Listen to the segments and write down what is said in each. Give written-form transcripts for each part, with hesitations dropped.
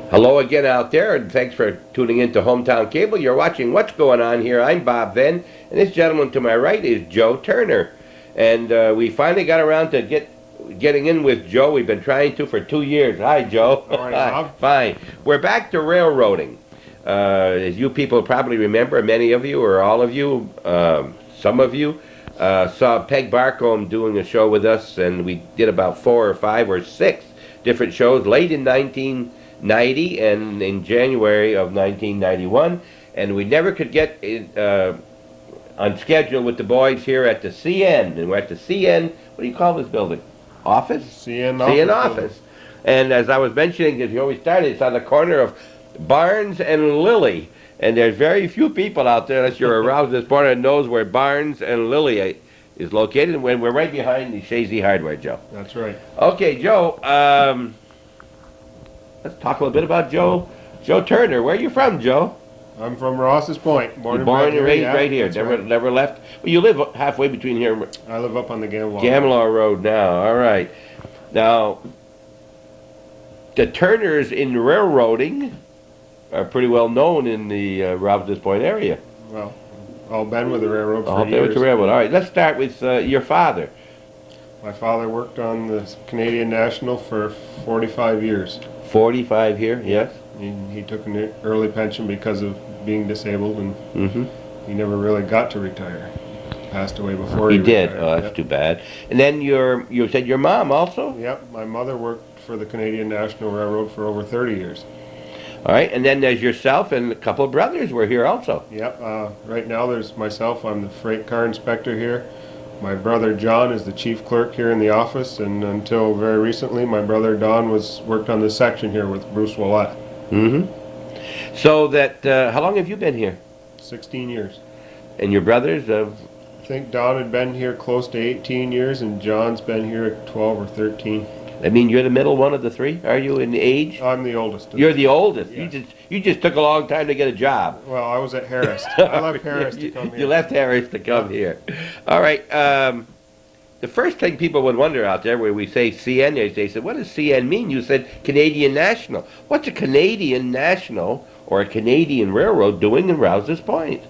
Hello again out there, and thanks for tuning in to Hometown Cable. You're watching What's Going On here. I'm Bob Venn, and this gentleman to my right is Joe Turner. And we finally got around to getting in with Joe. We've been trying to for 2 years. Hi, Joe. How are you, Bob? Fine. We're back to railroading. As you people probably remember, many of you, or all of you, some of you, saw Peg Barcombe doing a show with us, and we did about 4 or 5 or 6 different shows late in 1990 and in January of 1991, and we never could get on schedule with the boys here at the CN, and we're at the CN, what do you call this building? Office? CN office. And as I was mentioning, as you always started, it's on the corner of Barnes and Lilly, and there's very few people out there, unless you're around this point and knows where Barnes and Lilly is located, and we're right behind the Shazy Hardware, Joe. That's right. Okay, Joe, let's talk a little bit about Joe Turner. Where are you from, Joe? I'm from Rouses Point. Born and raised right here. Never left. Well, you live halfway between here. I live up on the Gamelaw Road now. All right. Now, the Turners in railroading are pretty well known in the Rouses Point area. Well, all been with the railroad for All years. been with the railroad. All right. Let's start with your father. My father worked on the Canadian National for 45 years. 45 here, yes. He took an early pension because of being disabled, and he never really got to retire. He passed away before he did. retired. Oh, that's too bad. And then you said your mom also? Yep, my mother worked for the Canadian National Railroad for over 30 years. All right, and then there's yourself and a couple of brothers were here also. Yep, right now there's myself. I'm the freight car inspector here. My brother John is the chief clerk here in the office, and until very recently, my brother Don worked on the section here with Bruce Willett. So that, how long have you been here? 16 years. And your brothers? I think Don had been here close to 18 years, and John's been here 12 or 13. I mean, you're the middle one of the three, are you, in age? I'm the oldest. You're the oldest. Yes. You just took a long time to get a job. Well, I was at Harris. I left Harris to come here. You left Harris to come here. All right. The first thing people would wonder out there, where we say CN, they said, what does CN mean? You said Canadian National. What's a Canadian National or a Canadian Railroad doing in Rouses Point?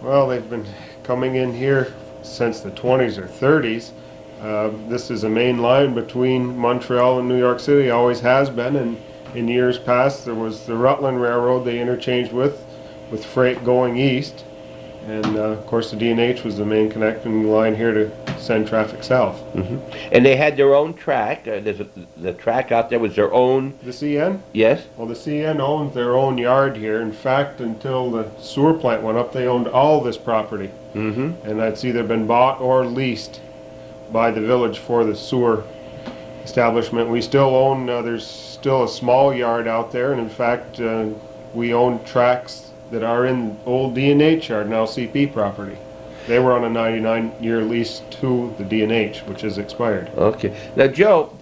Well, they've been coming in here since the 20s or 30s. This is a main line between Montreal and New York City, always has been, and in years past there was the Rutland Railroad they interchanged with freight going east, and of course the D&H was the main connecting line here to send traffic south. And they had their own track. The track out there was their own. The CN? Yes. Well, the CN owned their own yard here. In fact, until the sewer plant went up, they owned all this property. And it's either been bought or leased by the village for the sewer establishment. We still own, there's still a small yard out there, and in fact we own tracks that are in old D&H yard, now CP property. They were on a 99-year lease to the D&H, which has expired. Okay. Now, Joe,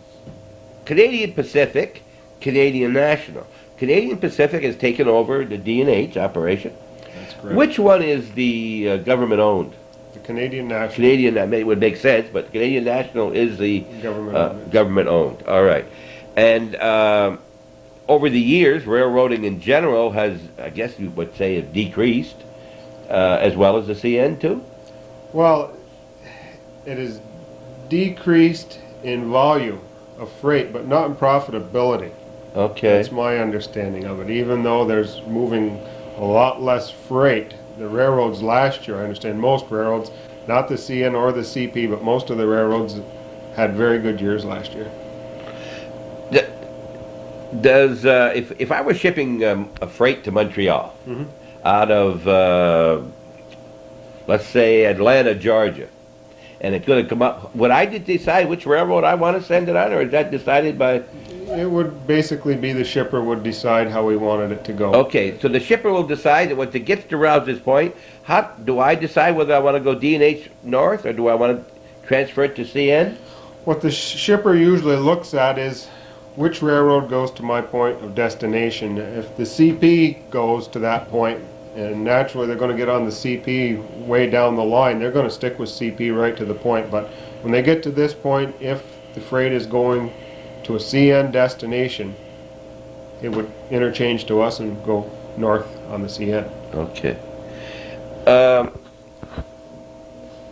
Canadian Pacific, Canadian National. Canadian Pacific has taken over the D&H operation. That's correct. Which one is the government-owned? The Canadian National. Canadian, it would make sense, but Canadian National is the government-owned. All right. And over the years, railroading in general has, I guess you would say, has decreased, as well as the CN too? Well, it has decreased in volume of freight, but not in profitability. Okay. That's my understanding of it. Even though there's moving a lot less freight, the railroads last year, I understand most railroads, not the CN or the CP, but most of the railroads had very good years last year. Does if I was shipping a freight to Montreal out of let's say Atlanta, Georgia, and it's going to come up, would I decide which railroad I want to send it on, or is that decided by? It would basically be the shipper would decide how he wanted it to go. Okay, so the shipper will decide that once it gets to Rouses Point, how do I decide whether I want to go D&H north or do I want to transfer it to CN? What the shipper usually looks at is which railroad goes to my point of destination. If the CP goes to that point, and naturally they're going to get on the CP way down the line, they're going to stick with CP right to the point. But when they get to this point, if the freight is going to a CN destination, it would interchange to us and go north on the CN. Okay.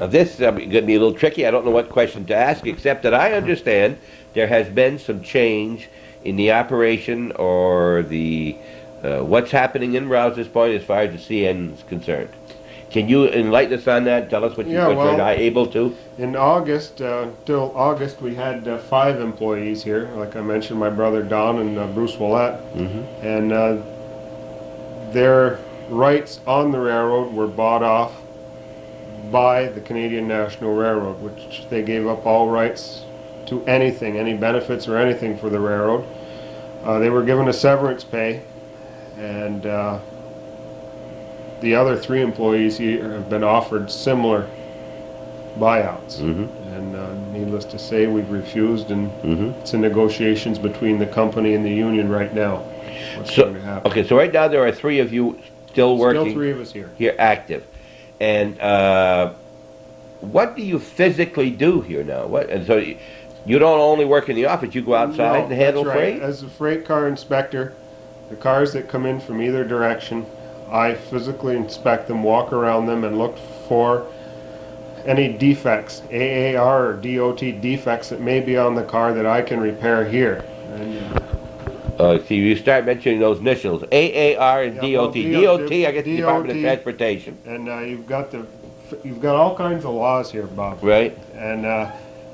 Now this is going to be a little tricky. I don't know what question to ask, except that I understand there has been some change in the operation or the what's happening in Rouses Point as far as the CN is concerned. Can you enlighten us on that? Tell us what Yeah, you're well, not able to. In August, till August, we had 5 employees here. Like I mentioned, my brother Don and Bruce Willett. And their rights on the railroad were bought off by the Canadian National Railroad, which they gave up all rights to anything, any benefits or anything for the railroad. They were given a severance pay, and the other 3 employees here have been offered similar buyouts. And needless to say, we've refused, and it's in negotiations between the company and the union right now. What's going to happen. Okay, so right now there are 3 of you still working. Still 3 of us here. Here, active. And what do you physically do here now? And so you don't only work in the office, you go outside and handle that's right. freight? As a freight car inspector, the cars that come in from either direction, I physically inspect them, walk around them, and look for any defects, AAR or DOT defects that may be on the car that I can repair here. And, see, you start mentioning those initials, AAR and DOT. DOT, I guess, the Department of Transportation. And you've got all kinds of laws here, Bob. Right. And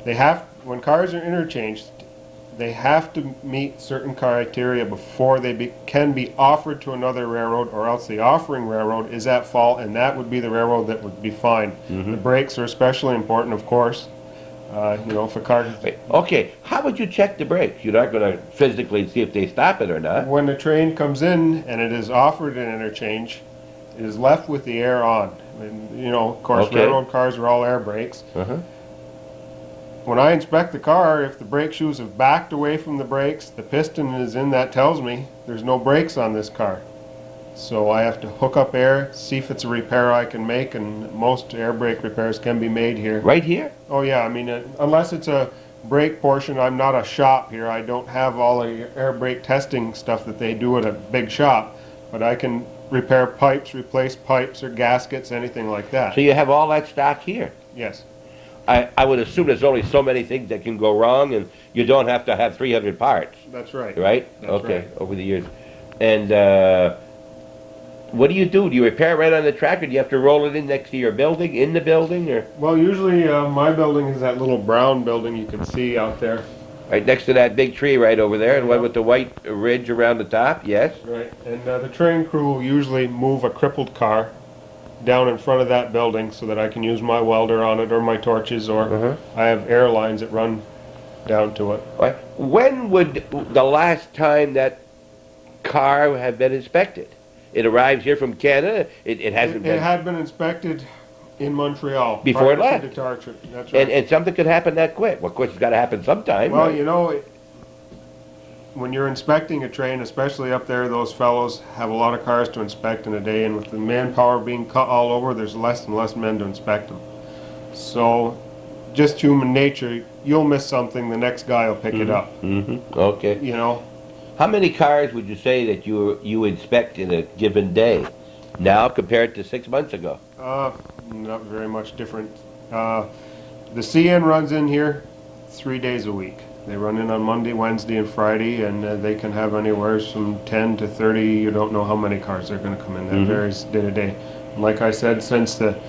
they have, when cars are interchanged, they have to meet certain criteria before they can be offered to another railroad, or else the offering railroad is at fault, and that would be the railroad that would be fined. The brakes are especially important, of course. You know, if a car... Okay, how would you check the brakes? You're not going to physically see if they stop it or not. When the train comes in and it is offered an interchange, it is left with the air on. And, you know, of course, railroad cars are all air brakes. When I inspect the car, if the brake shoes have backed away from the brakes, the piston is in, that tells me there's no brakes on this car. So I have to hook up air, see if it's a repair I can make, and most air brake repairs can be made here. Right here? Oh yeah, I mean, unless it's a brake portion, I'm not a shop here. I don't have all the air brake testing stuff that they do at a big shop, but I can repair pipes, replace pipes or gaskets, anything like that. So you have all that stock here? Yes. I would assume there's only so many things that can go wrong, and you don't have to have 300 parts. That's right. Right? That's okay, right. Over the years. And what do? Do you repair it right on the track, or do you have to roll it in next to your building, in the building, or? Well, usually my building is that little brown building you can see out there. Right next to that big tree right over there, the one with the white ridge around the top, yes? Right, and the train crew will usually move a crippled car down in front of that building so that I can use my welder on it or my torches, or I have air lines that run down to it. Right. When would the last time that car have been inspected? It arrives here from Canada, it hasn't been... It had been inspected in Montreal. Before it left. Departure. That's right. And something could happen that quick. Well, of course, it's got to happen sometime. Well, right? you know, when you're inspecting a train, especially up there, those fellows have a lot of cars to inspect in a day, and with the manpower being cut all over, there's less and less men to inspect them. So, just human nature, you'll miss something, the next guy will pick it up. Okay. You know? How many cars would you say that you inspect in a given day now compared to 6 months ago? Not very much different. The CN runs in here 3 days a week. They run in on Monday, Wednesday, and Friday, and they can have anywhere from 10 to 30. You don't know how many cars are going to come in. That varies day to day. And like I said, since the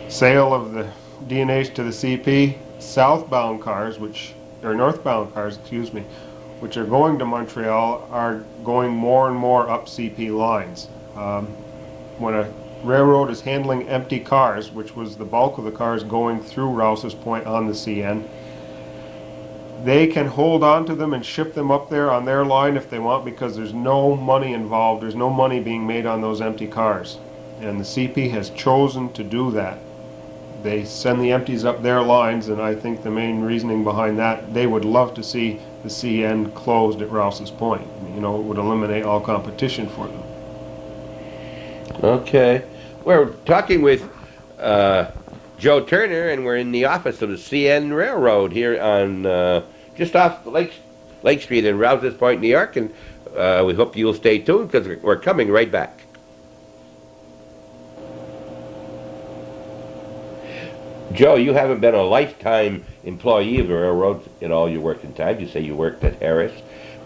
sale of the D&H to the CP, southbound cars, or northbound cars, excuse me, which are going to Montreal, are going more and more up CP lines. When a railroad is handling empty cars, which was the bulk of the cars going through Rouses Point on the CN, they can hold on to them and ship them up there on their line if they want, because there's no money involved. There's no money being made on those empty cars. And the CP has chosen to do that. They send the empties up their lines, and I think the main reasoning behind that, they would love to see the CN closed at Rouses Point. You know, it would eliminate all competition for them. Okay. We're talking with Joe Turner, and we're in the office of the CN Railroad here on just off Lake Street in Rouses Point, New York. And We hope you'll stay tuned because we're coming right back. Joe, you haven't been a lifetime employee of the railroad in all your working time. You say you worked at Harris,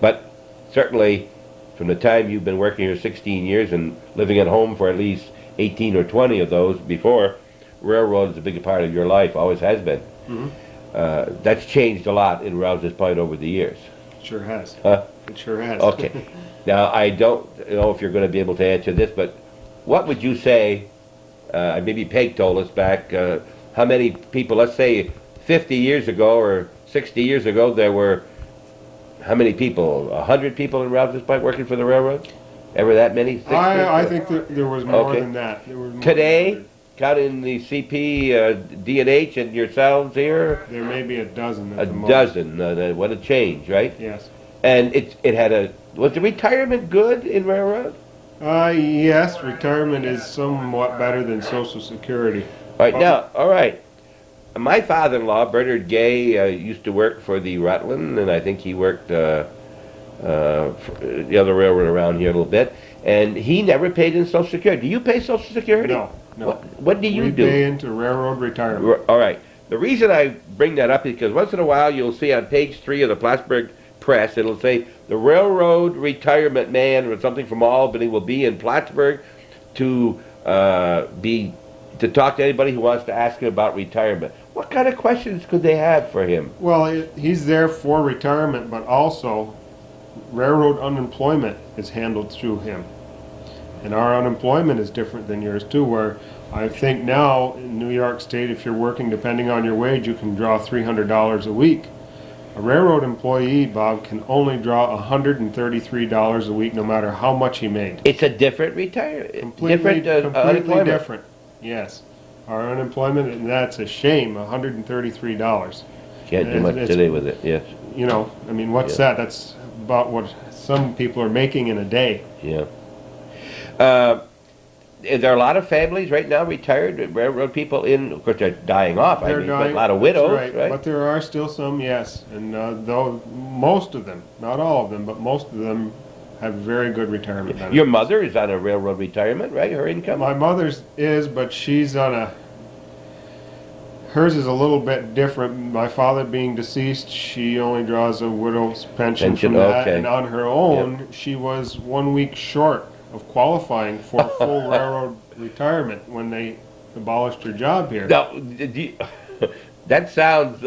but certainly from the time you've been working here 16 years and living at home for at least 18 or 20 of those before, railroad is a big part of your life, always has been. Mm-hmm. That's changed a lot in Rouses Point over the years. Sure has. Huh? It sure has. Okay. Now, I don't know if you're going to be able to answer this, but what would you say, maybe Peg told us back, how many people, let's say 50 years ago or 60 years ago, there were, how many people, 100 people in Rouses Point working for the railroad? Ever that many? I think that there was more Okay. than that. There was more Today, than counting the CP, D&H, and yourselves here, there may be a dozen at a the moment. dozen. What a change, right? Yes. And it had was the retirement good in railroad? Yes, retirement is somewhat better than Social Security. Right now, all right. My father-in-law, Bernard Gay, used to work for the Rutland, and I think he worked for the other railroad around here a little bit. And he never paid in Social Security. Do you pay Social Security? No, no. What do you We do? pay into railroad retirement. All right. The reason I bring that up is because once in a while you'll see on page 3 of the Plattsburgh Press, it'll say the railroad retirement man or something from Albany will be in Plattsburgh to talk to anybody who wants to ask him about retirement. What kind of questions could they have for him? Well, he's there for retirement, but also railroad unemployment is handled through him. And our unemployment is different than yours too, where I think now in New York State, if you're working depending on your wage, you can draw $300 a week. A railroad employee, Bob, can only draw $133 a week no matter how much he made. It's a different retirement, Completely unemployment. different. Yes. Our unemployment, and that's a shame, $133. Can't do And much it's- today with it. Yes. You know, I mean, what's Yeah. that? That's about what some people are making in a day. Yeah. Is there a lot of families right now retired railroad people in? Of course, they're dying off. They're but dying. a lot of That's widows, right? But there are still some, yes. And though most of them, not all of them, but most of them have very good retirement benefits. Your mother is on a railroad retirement, right? Her income? My mother's is, but she's on a. Hers is a little bit different. My father being deceased, she only draws a widow's pension from that. Okay. And on her own, she was 1 week short of qualifying for full railroad retirement when they abolished her job here. Now, that sounds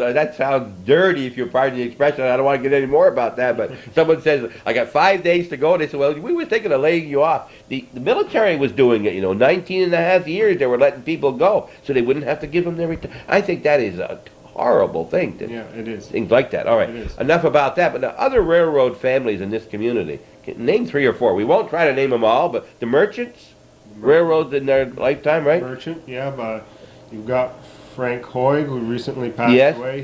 dirty, if you'll pardon the expression. I don't want to get any more about that, but someone says, I got 5 days to go, and they said, well, we were thinking of laying you off. The military was doing it, 19 and a half years they were letting people go, so they wouldn't have to give them their retirement. I think that is a horrible thing. Yeah, it is. Things like that. All right, It is. enough about that, but the other railroad families in this community, name 3 or 4. We won't try to name them all, but the merchants, railroads in their lifetime, right? Merchant, yeah, but you've got Frank Hoy, who recently passed Yes, away.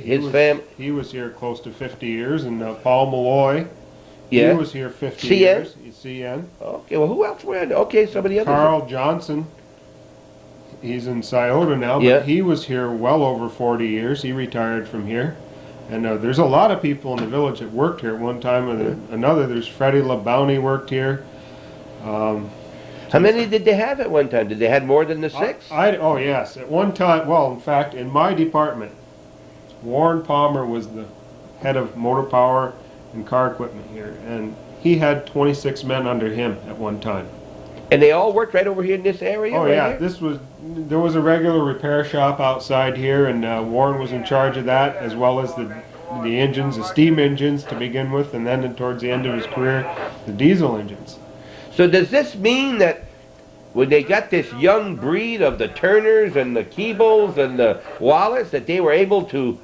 He was here close to 50 years, and Paul Malloy, Yeah. he was here 50 CN? years. CN. Okay, well, who else were in? Okay, some of the others. Carl Johnson, he's in Scioto now, but Yeah. he was here well over 40 years. He retired from here. And there's a lot of people in the village that worked here at one time or another. There's Freddie LaBounty worked here. How many did they have at one time? Did they have more than the 6? Oh yes, at one time. Well, in fact, in my department, Warren Palmer was the head of motor power and car equipment here, and he had 26 men under him at one time. And they all worked right over here in this area? Oh right yeah, here? there was a regular repair shop outside here, and Warren was in charge of that, as well as the engines, the steam engines to begin with, and then towards the end of his career, the diesel engines. So does this mean that when they got this young breed of the Turners and the Keebles and the Wallace, that they were able to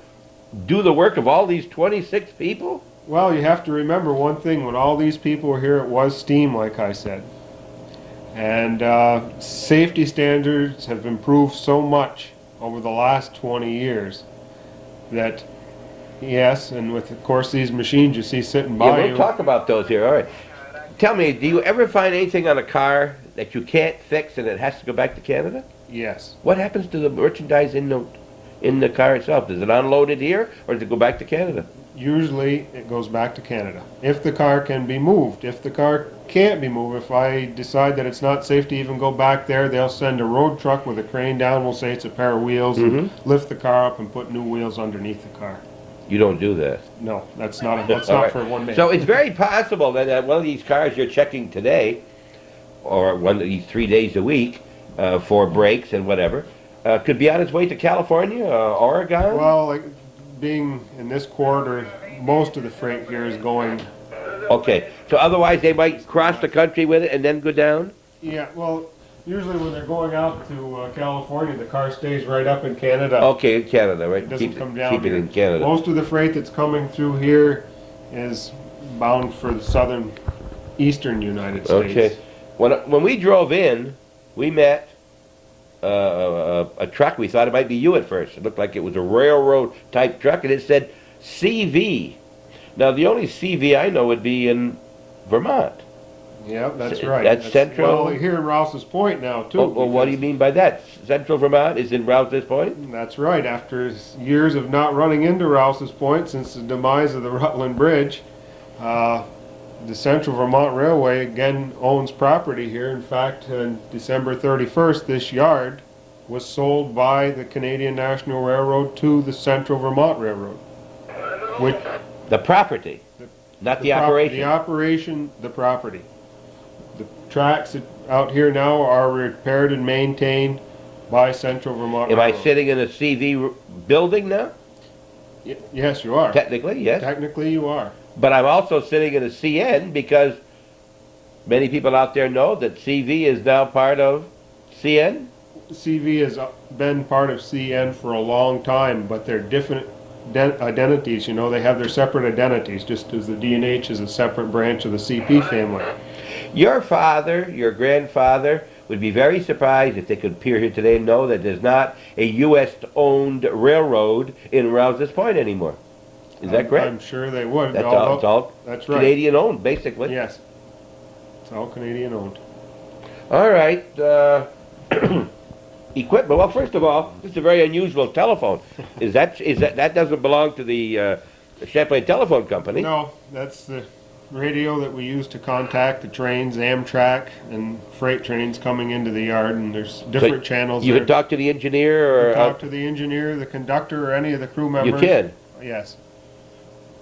do the work of all these 26 people? Well, you have to remember one thing: when all these people were here, it was steam, like I said. And safety standards have improved so much over the last 20 years that, yes, and with, of course, these machines you see sitting by Yeah, we'll you. talk about those here. All right. Tell me, do you ever find anything on a car that you can't fix and it has to go back to Canada? Yes. What happens to the merchandise in the car itself? Is it unloaded here or does it go back to Canada? Usually it goes back to Canada. If the car can be moved. If the car can't be moved, if I decide that it's not safe to even go back there, they'll send a road truck with a crane down, we'll say it's a pair of wheels, and lift the car up and put new wheels underneath the car. You don't do that. No, that's not All right. for one man. So it's very possible that one of these cars you're checking today, or one of these 3 days a week for brakes and whatever, could be on its way to California, Oregon. Well, like being in this corridor, most of the freight here is going. Okay, so otherwise they might cross the country with it and then go down? Yeah, well, usually when they're going out to California, the car stays right up in Canada. Okay, in Canada, right? It doesn't come down keep it here. in Canada. Most of the freight that's coming through here is bound for the southern, eastern United States. Okay. When we drove in, we met a truck. We thought it might be you at first. It looked like it was a railroad type truck, and it said CV. Now, the only CV I know would be in Vermont. Yeah, that's right. That's central? Well, here in Rouses Point now, too. Oh, well, what do you mean by that? Central Vermont is in Rouses Point? That's right. After years of not running into Rouses Point since the demise of the Rutland Bridge, the Central Vermont Railway again owns property here. In fact, on December 31st, this yard was sold by the Canadian National Railroad to the Central Vermont Railroad. Which, The property, not the operation. The operation, the property. The tracks out here now are repaired and maintained by Central Vermont Am I Railroad. sitting in a CV building now? Yes, you are. Technically, yes. Technically, you are. But I'm also sitting in a CN because many people out there know that CV is now part of CN. CV has been part of CN for a long time, but they're different identities. You know, they have their separate identities, just as the D&H is a separate branch of the CP family. Your father, your grandfather, would be very surprised if they could appear here today and know that there's not a U.S.-owned railroad in Rouses Point anymore. Is that correct? I'm sure they would. That's all That's right. Canadian-owned, basically. Yes. It's all Canadian-owned. All right. Equipment. Well, first of all, this is a very unusual telephone. That doesn't belong to the Champlain Telephone Company? No, that's the radio that we use to contact the trains, Amtrak, and freight trains coming into the yard, and there's different channels You there. can talk to the engineer or... You can talk to the engineer, the conductor, or any of the crew members. You can? Yes.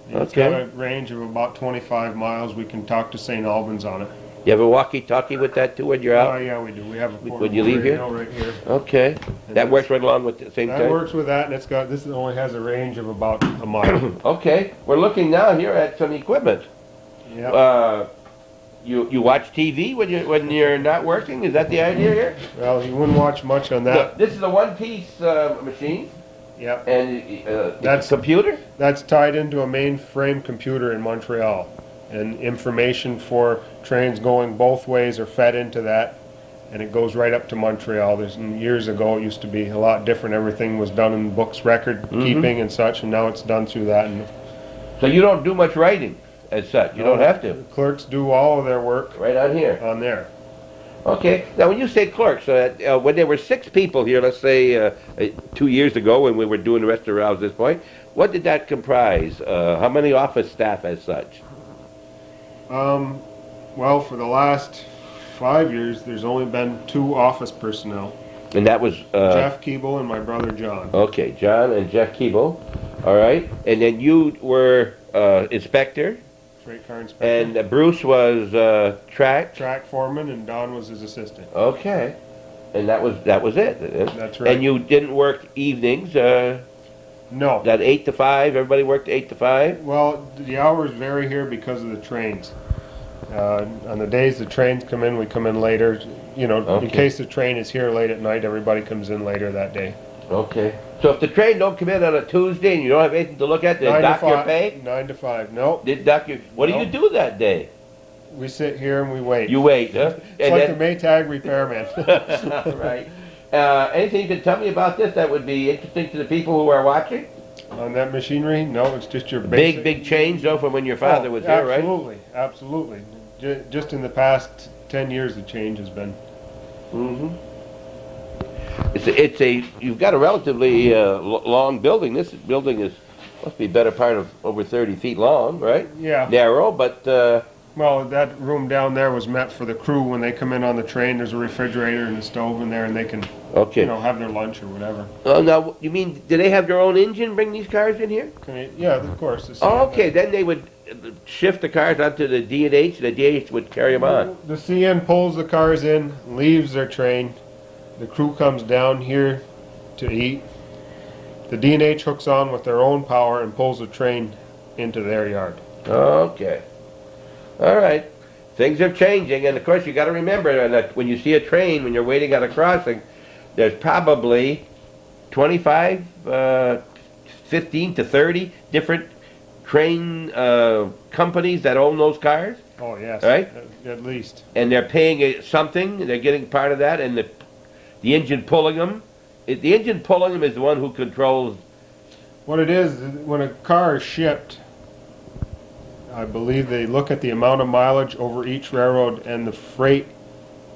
Okay. It's got a range of about 25 miles. We can talk to St. Albans on it. You have a walkie-talkie with that too when you're Oh, out? yeah, we do. We have a When you leave here? radio right here. Okay. And That works right along with the same That time? works with that, and it's got, this only has a range of about a mile. Okay. We're looking now here at some equipment. Yeah. You watch TV when you're not working? Is that the idea here? Well, you wouldn't watch much on that. This is a one-piece machine, Yep. and That's- it's a computer? That's tied into a mainframe computer in Montreal, and information for trains going both ways are fed into that, and it goes right up to Montreal. Years ago, it used to be a lot different. Everything was done in books, record keeping and such, and now it's done through that. And So you don't do much writing as such. You don't have to. clerks do all of their work Right on here. on there. Okay. Now, when you say clerks, when there were 6 people here, let's say 2 years ago when we were doing the rest of Rouses this point, what did that comprise? How many office staff as such? Well, for the last 5 years, there's only been 2 office personnel. And that was... Jeff Keeble and my brother John. Okay, John and Jeff Keeble. All right. And then you were inspector, Freight car inspector. and Bruce was track. Track foreman, and Don was his assistant. Okay. And that was it. That's right. And you didn't work evenings. No. That 8 to 5. Everybody worked 8 to 5. Well, the hours vary here because of the trains. On the days the trains come in, we come in later. You know, Okay. in case the train is here late at night, everybody comes in later that day. Okay. So if the train don't come in on a Tuesday and you don't have anything to look at, they 9 to dock your 5. pay. 9 to 5. Nope. Did dock your? What do you Nope. do that day? We sit here and we wait. You wait, huh? It's like the Maytag repairman. Right. Anything you can tell me about this that would be interesting to the people who are watching? On that machinery? No, it's just your basic. Big change though from when your father was here, right? Absolutely, absolutely. Just in the past 10 years, the change has been. Mm-hmm. You've got a relatively long building. This building is Must be better part of over 30 feet long, right? Yeah. Narrow, but Well, that room down there was meant for the crew when they come in on the train. There's a refrigerator and a stove in there, and they can, okay. have their lunch or whatever. Oh, now you mean do they have their own engine? Bring these cars in here? Yeah, of course. Oh, okay. Then they would shift the cars onto the D&H, and the D&H would carry them on. The CN pulls the cars in, leaves their train. The crew comes down here to eat. The D&H hooks on with their own power and pulls the train into their yard. Okay. All right. Things are changing, and of course you got to remember that when you see a train, when you're waiting at a crossing, there's probably 25, 15 to 30 different train companies that own those cars. Oh, yes. Right? At least. And they're paying something, they're getting part of that, and the engine pulling them. The engine pulling them is the one who controls. What it is, when a car is shipped, I believe they look at the amount of mileage over each railroad, and the freight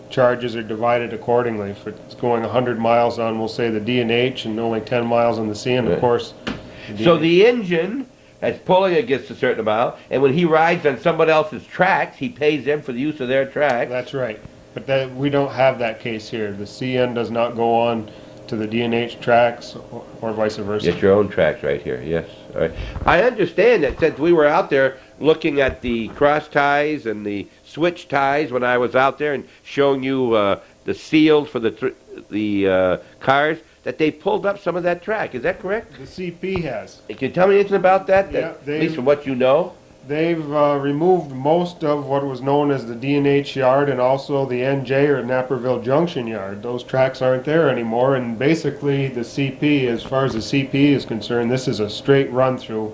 charges are divided accordingly. If it's going 100 miles on, we'll say the D&H, and only 10 miles on the CN, of course. So the engine is pulling it gets a certain amount, and when he rides on somebody else's tracks, he pays them for the use of their tracks. That's right. But we don't have that case here. The CN does not go on to the D&H tracks or vice versa. Get your own tracks right here, yes. All right. I understand that since we were out there looking at the cross ties and the switch ties when I was out there and showing you the seals for the cars, that they pulled up some of that track. Is that correct? The CP has. Can you tell me anything about that? Yeah, At least from what you know? They've removed most of what was known as the D&H yard and also the NJ or Naperville Junction yard. Those tracks aren't there anymore, and basically the CP, as far as the CP is concerned, this is a straight run through.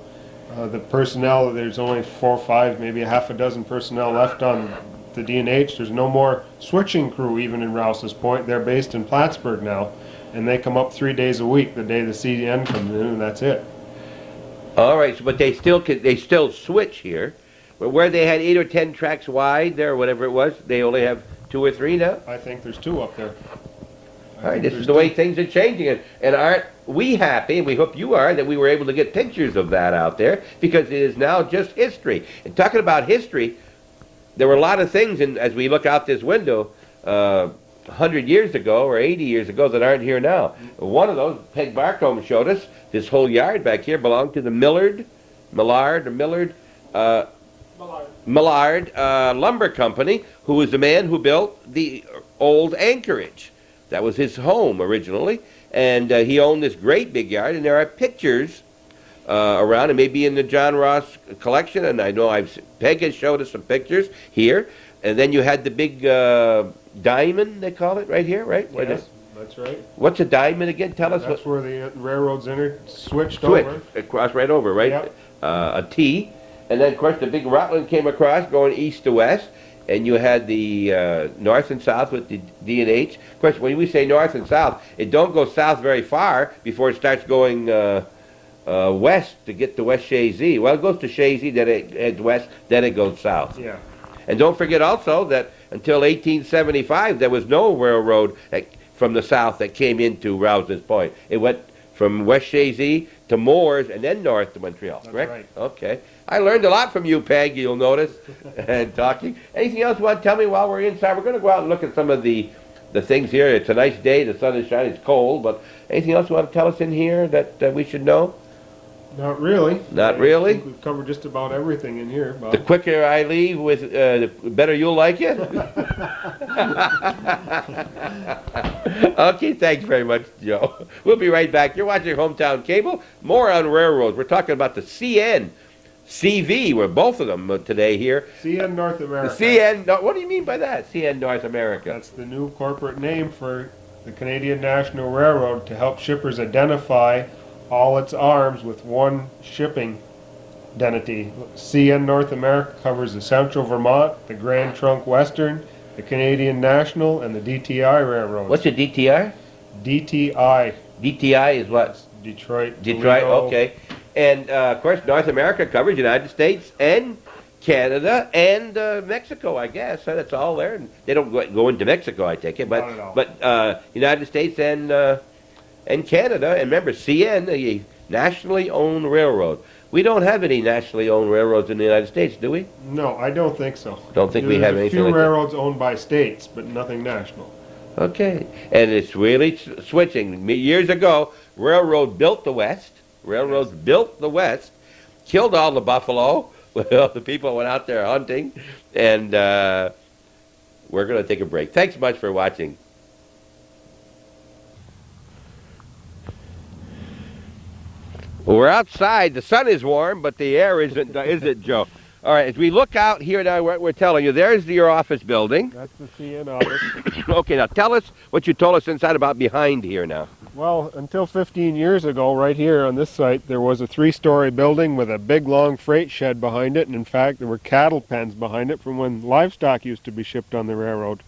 The personnel, there's only 4 or 5, maybe a half a dozen personnel left on the D&H. There's no more switching crew even in Rouses Point. They're based in Plattsburgh now, and they come up 3 days a week, the day the CN comes in, and that's it. All right, so, but they still switch here. But where they had 8 or 10 tracks wide there, or whatever it was, they only have 2 or 3 now? I think there's 2 up there. All right, this is the way things are changing. And aren't we happy, and we hope you are, that we were able to get pictures of that out there, because it is now just history. And talking about history, there were a lot of things, as we look out this window, 100 years ago or 80 years ago that aren't here now. One of those, Peg Barcombe showed us, this whole yard back here belonged to the Millard Lumber Company, who was the man who built the old anchorage. That was his home originally, and he owned this great big yard, and there are pictures around, and maybe in the John Ross collection, and I know Peg has showed us some pictures here, and then you had the big diamond, they call it, right here, right? Yes, that's right. What's a diamond again? Tell us. That's where the railroads switched Switch. over. It crossed right over, right? Yep. A T. And then, of course, the big Rutland came across going east to west, and you had the north and south with the D&H. Of course, when we say north and south, it don't go south very far before it starts going west to get to West Shazy. Well, it goes to Shazy, then it heads west, then it goes south. Yeah. And don't forget also that until 1875, there was no railroad from the south that came into Rouses Point. It went from West Shazy to Moores and then north to Montreal, That's correct? right. Okay. I learned a lot from you, Peg, you'll notice, and talking. Anything else you want to tell me while we're inside? We're going to go out and look at some of the things here. It's a nice day, the sun is shining, it's cold, but anything else you want to tell us in here that we should know? Not really. Not I really? think we've covered just about everything in here, Bob. The quicker I leave, the better you'll like it? Okay, thanks very much, Joe. We'll be right back. You're watching Hometown Cable. More on railroads. We're talking about the CN, CV, we're both of them today here. CN North America. The CN, what do you mean by that, CN North America? That's the new corporate name for the Canadian National Railroad to help shippers identify all its arms with one shipping identity. CN North America covers the Central Vermont, the Grand Trunk Western, the Canadian National, and the DTI railroads. What's a DTR? DTI. DTI is what? Detroit. Detroit, Toledo. okay. And of course, North America covers United States and Canada and Mexico, I guess. So that's all there. And they don't go into Mexico, I take it, Not at all. but United States and Canada. And remember, CN, Nationally owned railroad. We don't have any nationally owned railroads in the United States, do we? No, I don't think so. Don't think we have There's a anything few like that. railroads owned by states, but nothing national. Okay, and it's really switching. Years ago, railroad built the West. Railroads built the West, killed all the buffalo. Well, the people went out there hunting, and we're going to take a break. Thanks much for watching. Well, we're outside. The sun is warm, but the air isn't, is it, Joe? All right, as we look out here now, what we're telling you, there's your office building. That's the CN office. Okay, now tell us what you told us inside about behind here now. Well, until 15 years ago, right here on this site, there was a 3-story building with a big, long freight shed behind it. And in fact, there were cattle pens behind it from when livestock used to be shipped on the railroad.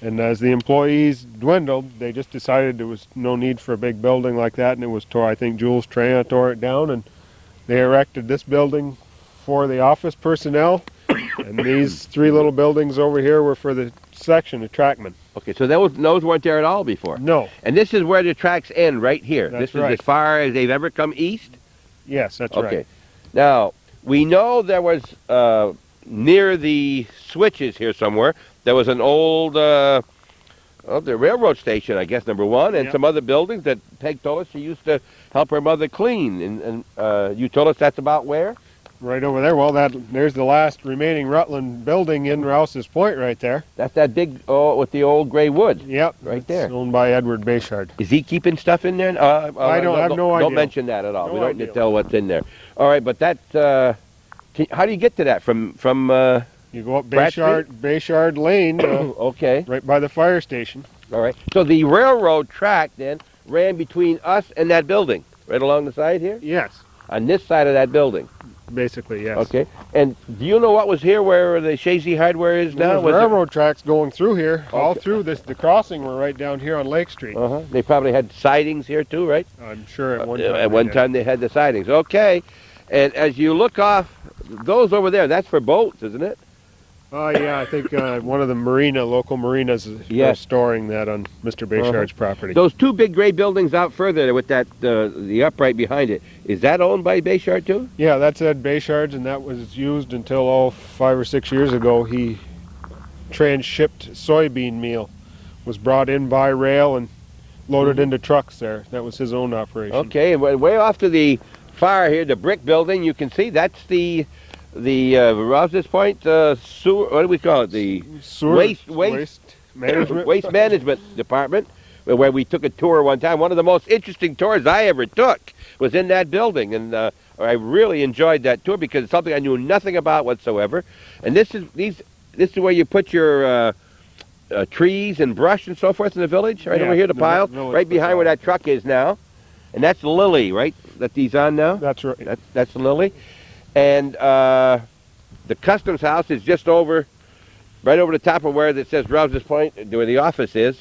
And as the employees dwindled, they just decided there was no need for a big building like that. And it was tore, I think Jules Trena tore it down, and they erected this building for the office personnel. And these 3 little buildings over here were for the section, the trackmen. Okay, so those weren't there at all before? No. And this is where the tracks end, right here. That's this is right. as far as they've ever come east? Yes, that's Okay. right. Now, we know there was, near the switches here somewhere, there was an old, the railroad station, I guess, number one, and Yep. some other buildings that Peg told us she used to help her mother clean. And you told us that's about where? Right over there. Well, there's the last remaining Rutland building in Rouses Point right there. That's that big, with the old gray wood. Yep. Right it's there. owned by Edward Bayshard. Is he keeping stuff in there? I have no idea. Don't mention that at all. No We don't need idea. to tell what's in there. All right, but that, how do you get to that? From You go up Pratt Street? Bayshard Lane, okay. right by the fire station. All right. So the railroad track then ran between us and that building, right along the side here? Yes, On this side of that building. basically, yes. Okay. And do you know what was here where the Shazy Hardware is now? There's Was it- railroad tracks going through here, all Okay. through this. The crossing were right down here on Lake Street. Uh-huh. They probably had sidings here too, right? I'm sure at one time. At one they did. time they had the sidings. Okay. And as you look off, those over there, that's for boats, isn't it? Yeah, I think one of the local marinas is Yes. storing that on Mr. Bayshard's property. Those 2 big gray buildings out further there with that the upright behind it, is that owned by Bayshard too? Yeah, that's Ed Bayshard's, and that was used until 5 or 6 years ago. He transshipped soybean meal, was brought in by rail and loaded into trucks there. That was his own operation. Okay, and way off to the far here, the brick building, you can see that's the Rouses Point sewer. What do we call it? The Sewer- waste management. waste management department, where we took a tour one time. One of the most interesting tours I ever took was in that building, and I really enjoyed that tour because it's something I knew nothing about whatsoever. And this is where you put your trees and brush and so forth in the village, right Yeah, over here, the the pile, village right behind where that truck is now. And that's Lily, right? That he's on now? That's right. That's Lily. And the customs house is just over, right over the top of where it says Rouses Point, where the office is.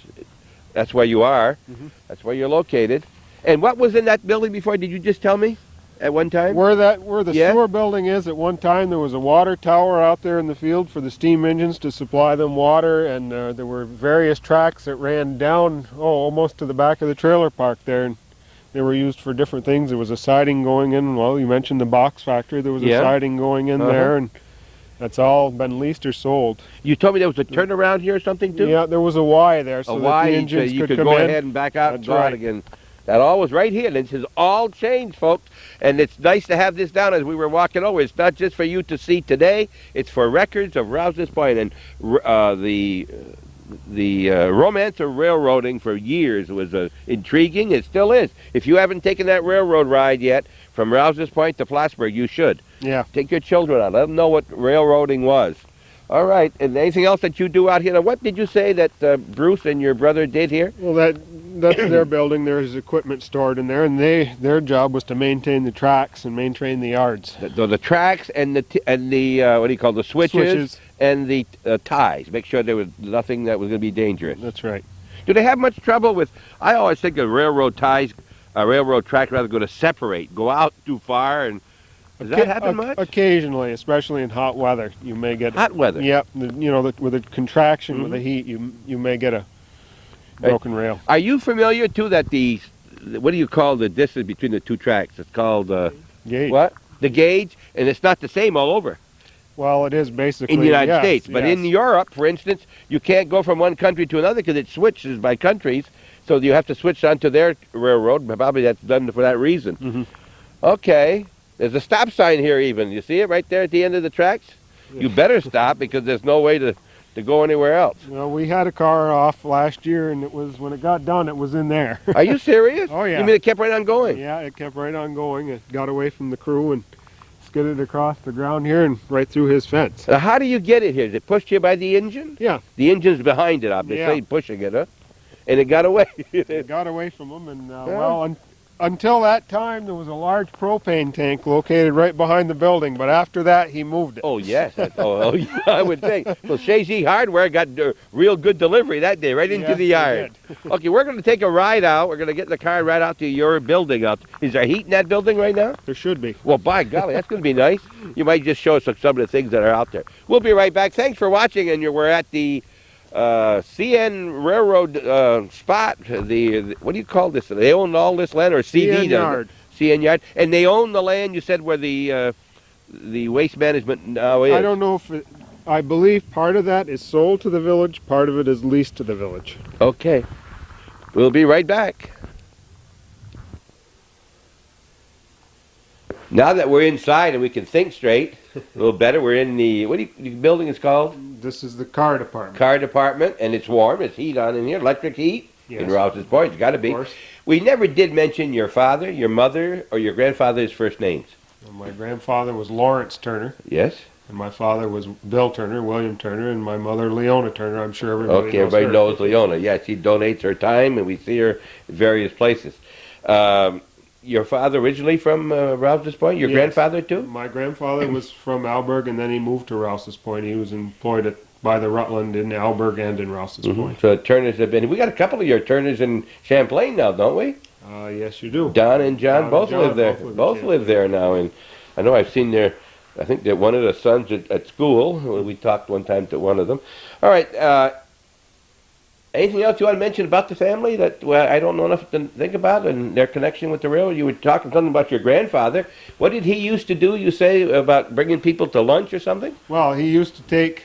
That's where you are. Mhm. That's where you're located. And what was in that building before? Did you just tell me at one time? Where the Yeah. sewer building is, at one time there was a water tower out there in the field for the steam engines to supply them water, and there were various tracks that ran down almost to the back of the trailer park there, and they were used for different things. There was a siding going in. Well, you mentioned the box factory. There was Yeah. a siding going in there, and that's all been leased or sold. You told me there was a turnaround here or something too? Yeah, there was a Y there, so A that Y, the so engines you could come go in. ahead and back out and That's go out right. again. That all was right here. This has all changed, folks. And it's nice to have this down as we were walking over. It's not just for you to see today. It's for records of Rouses Point. And the romance of railroading for years was intriguing. It still is. If you haven't taken that railroad ride yet from Rouses Point to Plattsburgh, you should. Yeah. Take your children out. Let them know what railroading was. All right. And anything else that you do out here? Now, what did you say that Bruce and your brother did here? Well, that's their building. There's equipment stored in there, and their job was to maintain the tracks and maintain the yards. The tracks and the what do you call the switches. And the ties. Make sure there was nothing that was going to be dangerous. That's right. Do they have much trouble with? I always think of railroad ties, railroad track rather going to separate, go out too far, and does that happen much? Occasionally, especially in hot weather, you may get Hot weather. Yep. With a contraction with the heat, you may get a broken rail. Are you familiar too that the what do you call the distance between the two tracks? It's called Gauge. what? The gauge, and it's not the same all over Well, it is basically in the United yes, States. But in yes. Europe, for instance, you can't go from one country to another because it switches by countries. So you have to switch onto their railroad. Probably that's done for that reason. Mhm. Okay. There's a stop sign here even. You see it right there at the end of the tracks? You better stop because there's no way to go anywhere else. Well, we had a car off last year, and it was when it got done, it was in there. Are you serious? Oh, yeah. You mean it kept right on going? Yeah, it kept right on going. It got away from the crew and skidded across the ground here and right through his fence. Now, how do you get it here? Is it pushed here by the engine? Yeah. The engine's behind it, obviously, Yeah. pushing it, huh? And it got away. It got away from him, and until that time, there was a large propane tank located right behind the building, but after that, he moved it. Oh, yes. Yeah, I would think. Well, Shazy Hardware got real good delivery that day, right into Yes, the they yard. Okay, we're going to take a ride out. We're going to get in the car right out to your building. Is there heat in that building right now? There should be. Well, by golly, that's going to be nice. You might just show us some of the things that are out there. We'll be right back. Thanks for watching, and we're at the CN Railroad spot. The what do you call this? They own all this land, or CD? CN Yard. CN Yard, and they own the land. You said where the waste management now is. I don't know if it, I believe part of that is sold to the village, part of it is leased to the village. Okay, we'll be right back. Now that we're inside and we can think straight a little better, we're in the the building is called? This is the car department. Car department, and it's warm. It's heat on in here, electric heat. Yes. In Rouses Point, it's got to be. Of course. We never did mention your father, your mother, or your grandfather's first names. My grandfather was Lawrence Turner, Yes? and my father was Bill Turner, William Turner, and my mother Leona Turner. I'm sure everybody Okay, knows everybody her. knows Leona. Yeah, she donates her time, and we see her in various places. Your father originally from Rouses Point? Your Yes. grandfather, too? My grandfather was from Alberg, and then he moved to Rouses Point. He was employed by the Rutland in Alberg and in Rouses Point. So Turners have been... We got a couple of your Turners in Champlain now, don't we? Yes, you do. Don and John Don both and John live there. both live in Both live there now, and I know I've seen their... I think that one of the sons at school. We talked one time to one of them. All right. Anything else you want to mention about the family that I don't know enough to think about and their connection with the railroad? You were talking something about your grandfather. What did he used to do, you say, about bringing people to lunch or something? Well, he used to take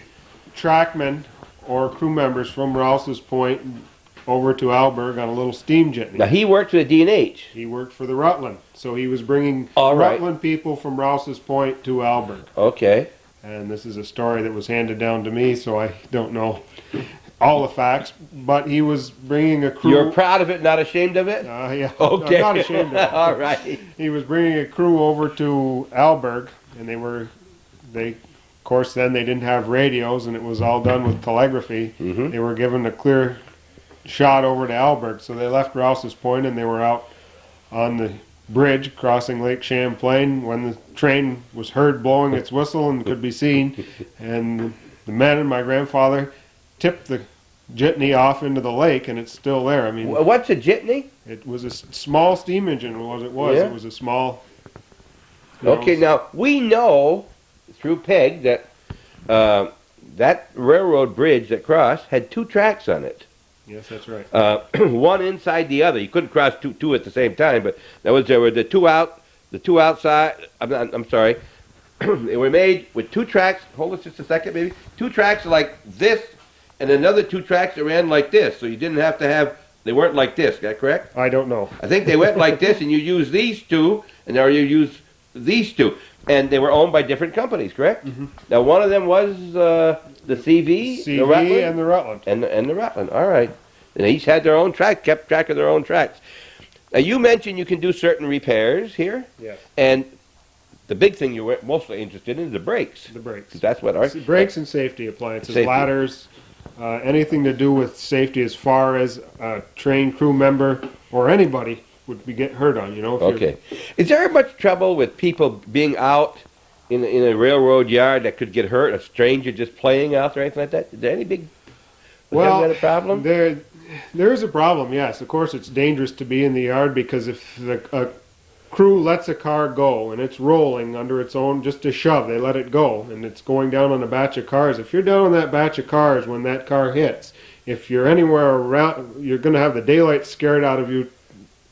trackmen or crew members from Rouses Point over to Alberg on a little steam jitney. Now, he worked for the D&H. He worked for the Rutland, so he was bringing All right. Rutland people from Rouses Point to Alberg. Okay. And this is a story that was handed down to me, so I don't know all the facts, but he was bringing a crew. You're proud of it, not ashamed of it? Yeah. Okay. I'm not ashamed of it. All right. He was bringing a crew over to Alberg, and of course, then they didn't have radios, and it was all done with telegraphy. Mhm. They were given a clear shot over to Alberg, so they left Rouses Point, and they were out on the bridge crossing Lake Champlain when the train was heard blowing its whistle and could be seen, and the men and my grandfather tipped the jitney off into the lake, and it's still there. I mean, What's a jitney? it was a small steam engine. Was it was? Yeah. It was a small. you know, Okay, now, we know through Peg that that railroad bridge that crossed had two tracks on it. Yes, that's right. One inside the other. You couldn't cross two at the same time, but there were the two outside. I'm sorry. They were made with two tracks. Hold us just a second, maybe. Two tracks like this, and another two tracks that ran like this. So you didn't have to have. They weren't like this. Is that correct? I don't know. I think they went like this, and you use these two, and or you use these two, and they were owned by different companies, correct? Mm-hmm. Now, one of them was the CV, the Rutland, CV and the Rutland. and the Rutland. All right, and they each had their own track, kept track of their own tracks. Now, you mentioned you can do certain repairs here, Yes. and the big thing you were mostly interested in is the brakes. The brakes. 'Cause that's what our Brakes and safety appliances, Safety. ladders, anything to do with safety as far as a trained crew member or anybody would get hurt on, you know. If you're- Okay. Is there much trouble with people being out in a railroad yard that could get hurt? A stranger just playing out there or anything like that? Is there any big? Well, a problem? there is a problem, yes. Of course, it's dangerous to be in the yard because if a crew lets a car go and it's rolling under its own, just a shove, they let it go, and it's going down on a batch of cars. If you're down on that batch of cars when that car hits, if you're anywhere around, you're going to have the daylight scared out of you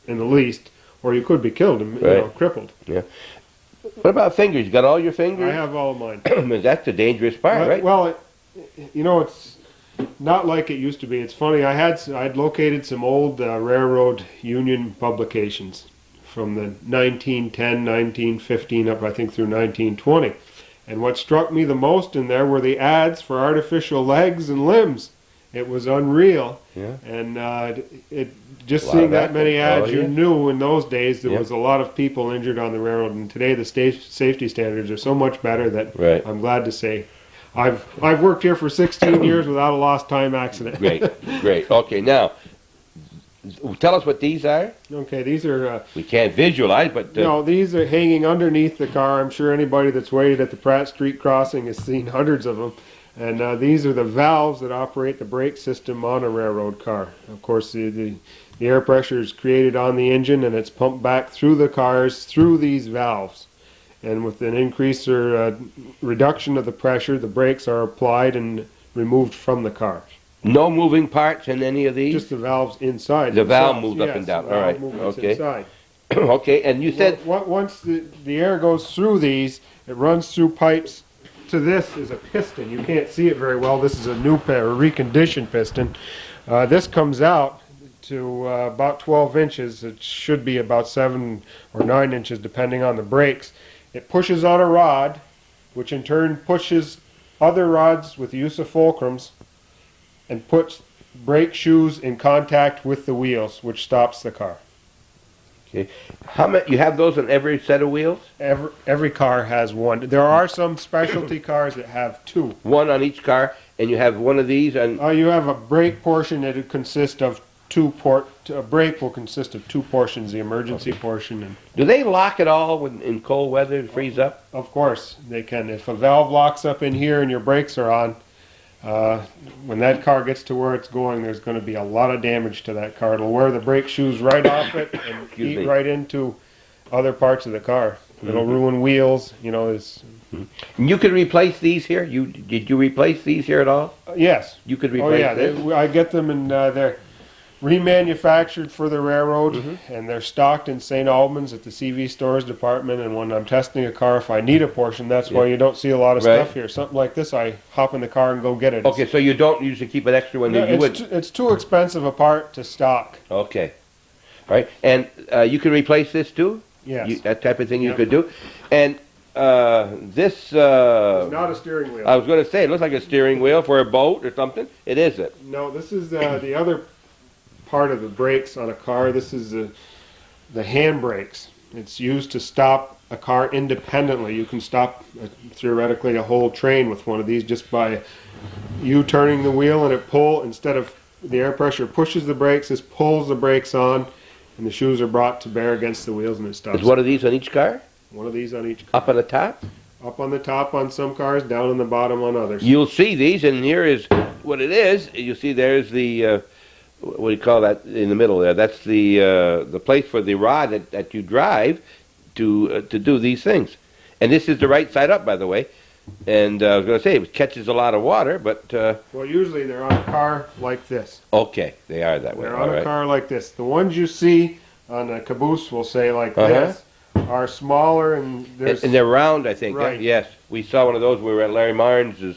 in the least, or you could be killed and crippled. Yeah. What about fingers? You got all your fingers? I have all of mine. That's the dangerous part, right? Well, it's not like it used to be. It's funny. I'd located some old railroad union publications from the 1910, 1915 up I think through 1920. And what struck me the most in there were the ads for artificial legs and limbs. It was unreal. Yeah. And just seeing that many ads, you knew in those days there was a lot of people injured on the railroad. And today the safety standards are so much better that I'm glad to say I've worked here for 16 years without a lost time accident. Great. Okay, now tell us what these are. Okay, these are... we can't visualize, but... no, these are hanging underneath the car. I'm sure anybody that's waited at the Pratt Street crossing has seen hundreds of them. And these are the valves that operate the brake system on a railroad car. Of course, the air pressure is created on the engine and it's pumped back through the cars through these valves. And with an increase or reduction of the pressure, the brakes are applied and removed from the car. No moving parts in any of these? Just the valves inside. The valve moves up and down. All right. Okay. Inside. Okay. And you said once the air goes through these, it runs through pipes. To this is a piston. You can't see it very well. This is a new reconditioned piston. This comes out to about 12 inches. It should be about 7 or 9 inches depending on the brakes. It pushes on a rod, which in turn pushes other rods with the use of fulcrums and puts brake shoes in contact with the wheels, which stops the car. Okay. How many? You have those on every set of wheels? Every car has one. There are some specialty cars that have two. One on each car, and you have one of these, and you have a brake portion that would consist of a brake will consist of two portions: the emergency portion and. Do they lock it all when in cold weather to freeze up? Of course they can. If a valve locks up in here and your brakes are on, when that car gets to where it's going, there's going to be a lot of damage to that car. It'll wear the brake shoes right off it and eat right into other parts of the car. It'll ruin wheels. It's. And you could replace these here. Did you replace these here at all? Yes. You could replace. I get them and they're remanufactured for the railroad, and they're stocked in St. Albans at the CV stores department. And when I'm testing a car, if I need a portion, that's why you don't see a lot of stuff here. Something like this, I hop in the car and go get it. Okay, so you don't usually keep an extra one. It's too expensive a part to stock. Okay, all right, and you can replace this too. Yes, that type of thing you could do, and this. It's not a steering wheel. I was going to say it looks like a steering wheel for a boat or something. It isn't. No, this is the other part of the brakes on a car. This is the hand brakes. It's used to stop a car independently. You can stop theoretically a whole train with one of these just by you turning the wheel and it instead of the air pressure pushes the brakes, this pulls the brakes on and the shoes are brought to bear against the wheels and it stops. Is one of these on each car? One of these on each car. Up on the top? Up on the top on some cars, down on the bottom on others. You'll see these, and here is what it is. You see there's the what do you call that in the middle there? That's the place for the rod that you drive to do these things. And this is the right side up, by the way. And I was going to say it catches a lot of water, but well, usually they're on a car like this. Okay, they are that way. They're on a car like this. The ones you see on a caboose, we'll say like this, are smaller and they're round. I think. Right. Yes, we saw one of those. We were at Larry Marnes'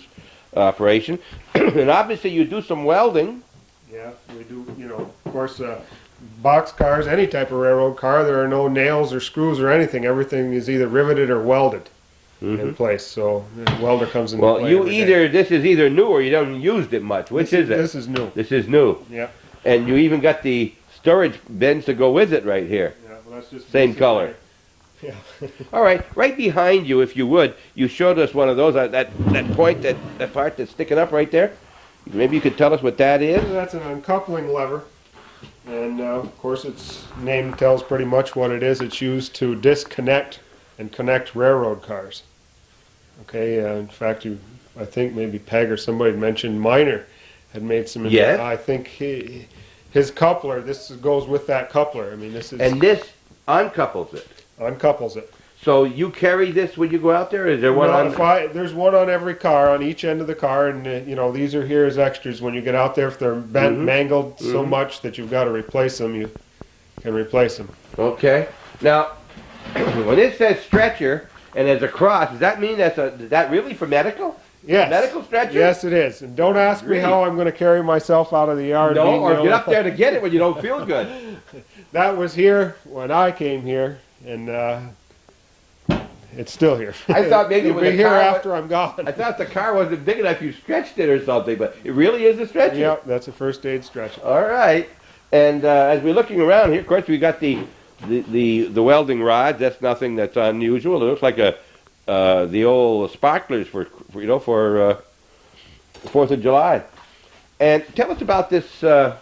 operation, and obviously you do some welding. Yeah, we do, of course, box cars, any type of railroad car, there are no nails or screws or anything. Everything is either riveted or welded in place. So the welder comes into play. Well, this is either new or you haven't used it much. Which is it? This is new. This is new. Yeah. And you even got the storage bins to go with it right here. Yeah, well, that's just same color. Yeah. All right, right behind you, if you would, you showed us one of those, that point, that part that's sticking up right there. Maybe you could tell us what that is? That's an uncoupling lever. And of course its name tells pretty much what it is. It's used to disconnect and connect railroad cars. Okay, in fact, I think maybe Peg or somebody had mentioned Miner had made some. Yes. I think his coupler. This goes with that coupler. I mean, this is. And this uncouples it. Uncouples it. So you carry this when you go out there? Or is there one on? There's one on every car, on each end of the car, and these are here as extras. When you get out there, if they're bent, mangled so much that you've got to replace them, you can replace them. Okay. Now, when it says stretcher and there's a cross, does that mean is that really for medical? Yes. Medical stretcher? Yes, it is. And don't ask me how I'm going to carry myself out of the yard. No, or get up there to get it when you don't feel good. That was here when I came here, and it's still here. I thought maybe it'll when be the here car after I'm gone. I thought the car wasn't big enough. You stretched it or something, but it really is a stretcher. Yep, that's a first aid stretcher. All right. And as we're looking around here, of course, we got the welding rods. That's nothing that's unusual. It looks like the old sparklers for 4th of July. And tell us about this. The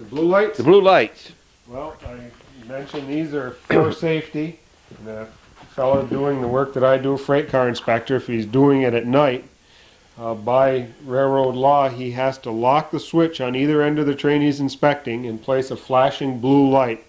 blue lights? The blue lights. Well, I mentioned these are for safety. The fellow doing the work that I do, freight car inspector, if he's doing it at night, by railroad law, he has to lock the switch on either end of the train he's inspecting and place a flashing blue light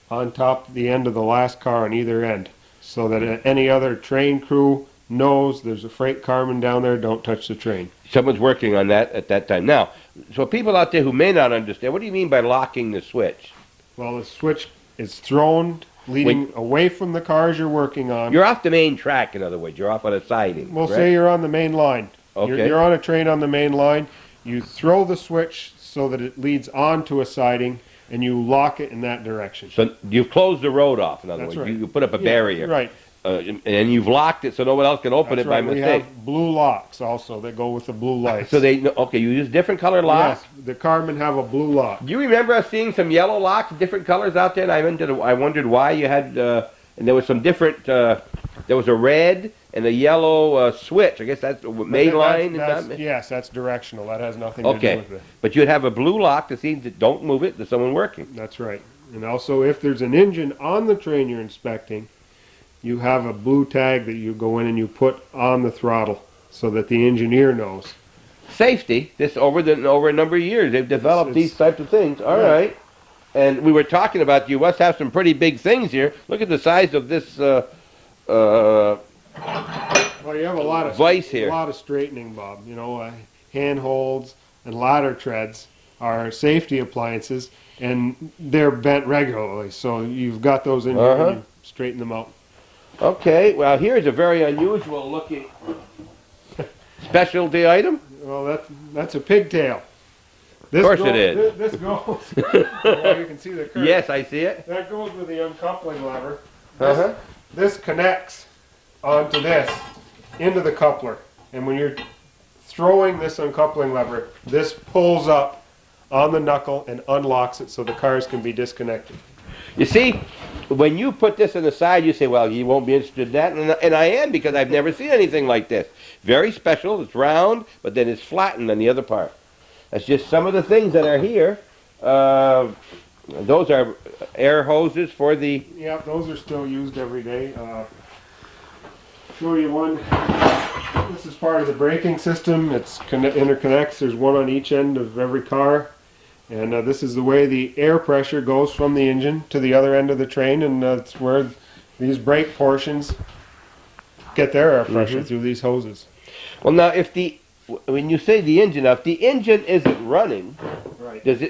on top the end of the last car on either end, so that any other train crew knows there's a freight carman down there, don't touch the train. Someone's working on that at that time. Now, so people out there who may not understand, what do you mean by locking the switch? Well, the switch is thrown leading away from the cars you're working on. You're off the main track, in other words. You're off on a siding. We'll correct? say you're on the main line. Okay. You're on a train on the main line. You throw the switch so that it leads onto a siding, and you lock it in that direction. So you've closed the road off, in other That's words. right. You put up a barrier. Right. And you've locked it so no one else can open That's it by right. We mistake. have blue locks also that go with the blue lights. So okay, you use different color locks? Yes, the carmen have a blue lock. Do you remember us seeing some yellow locks, different colors out there? And I wondered why you had, and there was some different, there was a red and a yellow switch. I guess that's main line. Yes, that's directional. That has nothing to do with it. But you'd have a blue lock to see that don't move it, there's someone working. That's right. And also, if there's an engine on the train you're inspecting, you have a blue tag that you go in and you put on the throttle so that the engineer knows. Safety, this over a number of years, they've developed these types of things. All right. And we were talking about, you must have some pretty big things here. Look at the size of this Well, you have a lot of vice here. A lot of straightening, Bob. You know, handholds and ladder treads are safety appliances, and they're bent regularly. So you've got those in here and you straighten them out. Okay, well, here's a very unusual looking specialty item. Well, that's a pigtail. Of course it is. This goes. Well, you can see the curve. Yes, I see it. That goes with the uncoupling lever. Uh-huh. This connects onto this, into the coupler. And when you're throwing this uncoupling lever, this pulls up on the knuckle and unlocks it so the cars can be disconnected. You see, when you put this on the side, you say, well, you won't be interested in that. And I am, because I've never seen anything like this. Very special. It's round, but then it's flattened on the other part. That's just some of the things that are here. Those are air hoses for the... Yeah, those are still used every day. Show you one. This is part of the braking system. It interconnects. There's one on each end of every car. And this is the way the air pressure goes from the engine to the other end of the train, and that's where these brake portions get their air pressure through these hoses. Well, now, when you say the engine, now, if the engine isn't running, does